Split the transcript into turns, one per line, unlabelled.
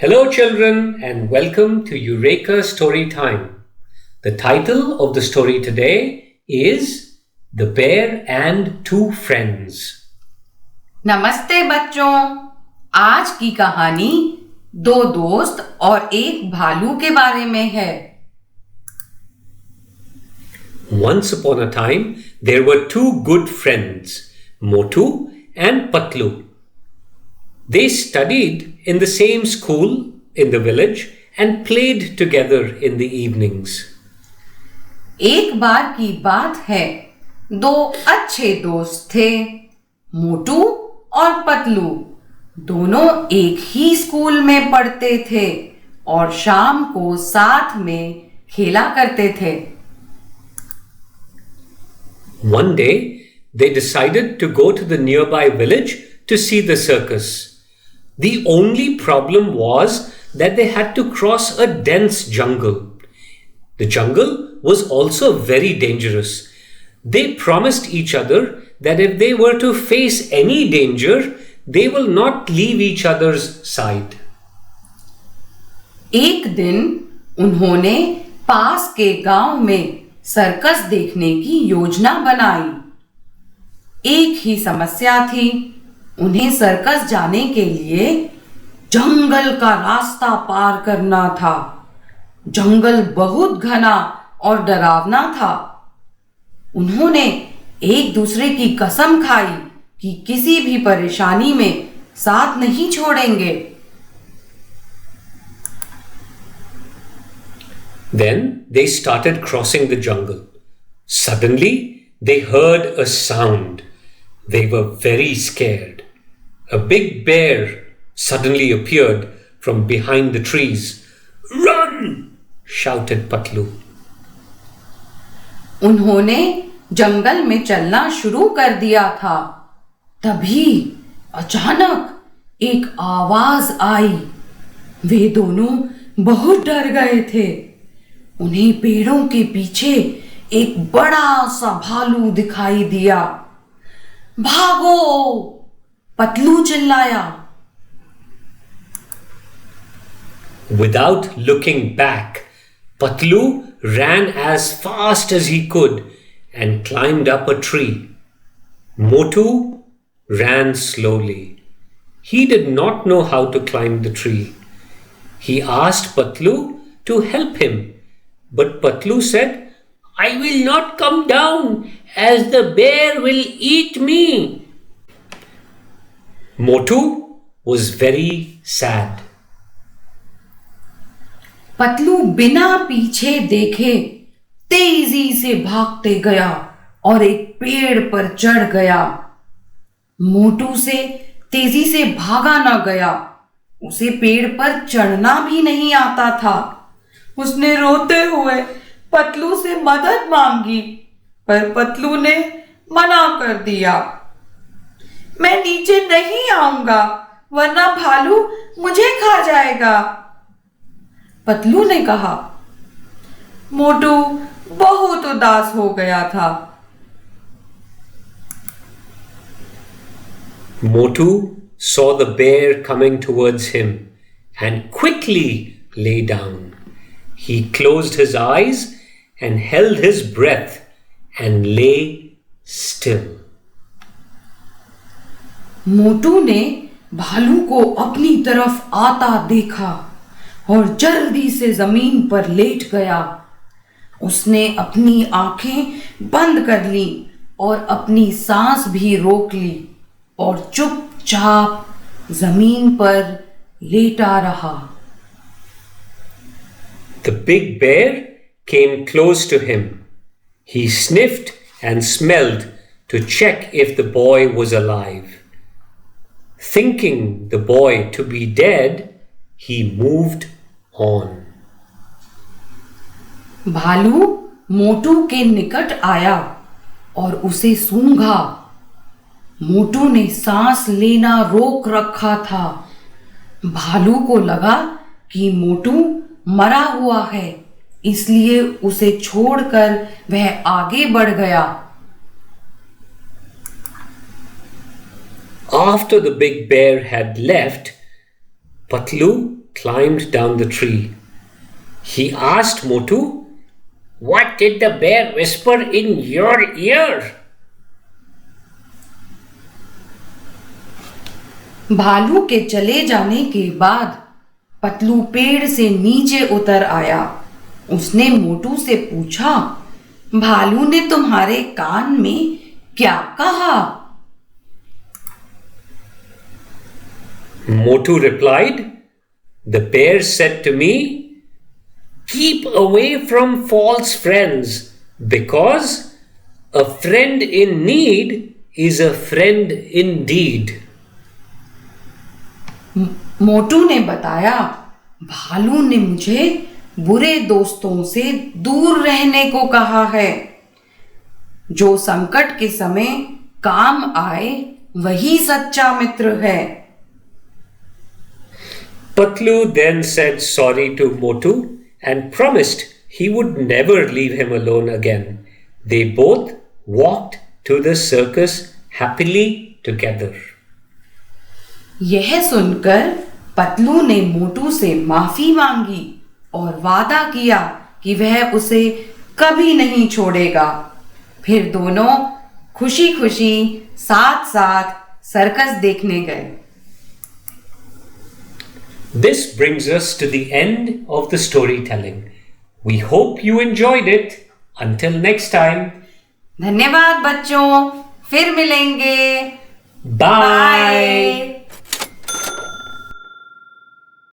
Hello, children, and welcome to Eureka Story Time. The title of the story today is The Bear and Two Friends.
नमस्ते बच्चों, आज की कहानी दो दोस्त और एक भालू के बारे में है।
Once upon a time, there were two good friends, Motu and Patlu. They studied in the same school in the village and played together in the evenings.
एक बार की बात है, दो अच्छे दोस्त थे, मोटू और पतलू। दोनों एक ही स्कूल में पढ़ते थे और शाम को साथ में खेला करते थे।
One day, they decided to go to the nearby village to see the circus. The only problem was that they had to cross a dense jungle. The jungle was also very dangerous. They promised each other that if they were to face any danger, they will not leave each other's side.
एक दिन उन्होंने पास के गांव में circus देखने की योजना बनाई। एक ही समस्या थी, उन्हें सर्कस जाने के लिए जंगल का रास्ता पार करना था। जंगल बहुत घना और डरावना था। उन्होंने एक दूसरे की कसम खाई कि किसी भी परेशानी में साथ नहीं छोड़ेंगे।
Then they started crossing the jungle. Suddenly, they heard a sound. They were very scared. A big bear suddenly appeared from behind the trees. "Run!" shouted Patlu.
उन्होंने जंगल में चलना शुरू कर दिया था। तभी अचानक एक आवाज आई। वे दोनों बहुत डर गए थे। उन्हें पेड़ों के पीछे एक बड़ा सा भालू दिखाई दिया। भागो! पतलू चिल्लाया।
Without looking back, Patlu ran as fast as he could and climbed up a tree. Motu ran slowly. He did not know how to climb the tree. He asked Patlu to help him, but Patlu said, "I will not come down as the bear will eat me." Motu was very sad.
Patlu बिना पीछे देखे तेजी से भागते गया और एक पेड़ पर चढ़ गया। मोटू से तेजी से भागा न गया। उसे पेड़ पर चढ़ना भी नहीं आता था। उसने रोते हुए पतलू से मदद मांगी, पर पतलू ने मना कर दिया। मैं नीचे नहीं आऊंगा, वरना भालू मुझे खा जाएगा। पतलू ने कहा। मोटू बहुत उदास हो गया था।
Motu saw the bear coming towards him and quickly lay down. He closed his eyes and held his breath and lay still.
मोटू ने भालू को अपनी तरफ आता देखा और जल्दी से जमीन पर लेट गया। उसने अपनी आंखें बंद कर ली और अपनी सांस भी रोक ली और चुपचाप जमीन पर लेटा रहा।
The big bear came close to him. He sniffed and smelled to check if the boy was alive. Thinking the boy to be dead, he moved on.
भालू मोटू के निकट आया और उसे सूंघा। मोटू ने सांस लेना रोक रखा था। भालू को लगा कि मोटू मरा हुआ है, इसलिए उसे छोड़कर वह आगे बढ़ गया।
After the big bear had left, Patlu climbed down the tree. He asked Motu, "What did the bear whisper in your ear?"
भालू के चले जाने के बाद पतलू पेड़ से नीचे उतर आया। उसने मोटू से पूछा, भालू ने तुम्हारे कान में क्या कहा?
Motu replied, "The bear said to me, 'Keep away from false friends, because a friend in need is a friend indeed.'"
मोटू ने बताया, भालू ने मुझे बुरे दोस्तों से दूर रहने को कहा है। जो संकट के समय काम आए वही सच्चा मित्र है।
Patlu then said sorry to Motu and promised he would never leave him alone again. They both walked to the circus happily together.
यह सुनकर पतलू ने मोटू से माफी मांगी और वादा किया कि वह उसे कभी नहीं छोड़ेगा। फिर दोनों खुशी खुशी साथ साथ सर्कस देखने गए।
This brings us to the end of the storytelling. We hope you enjoyed it. Until next time.
धन्यवाद बच्चों, फिर मिलेंगे।
Bye.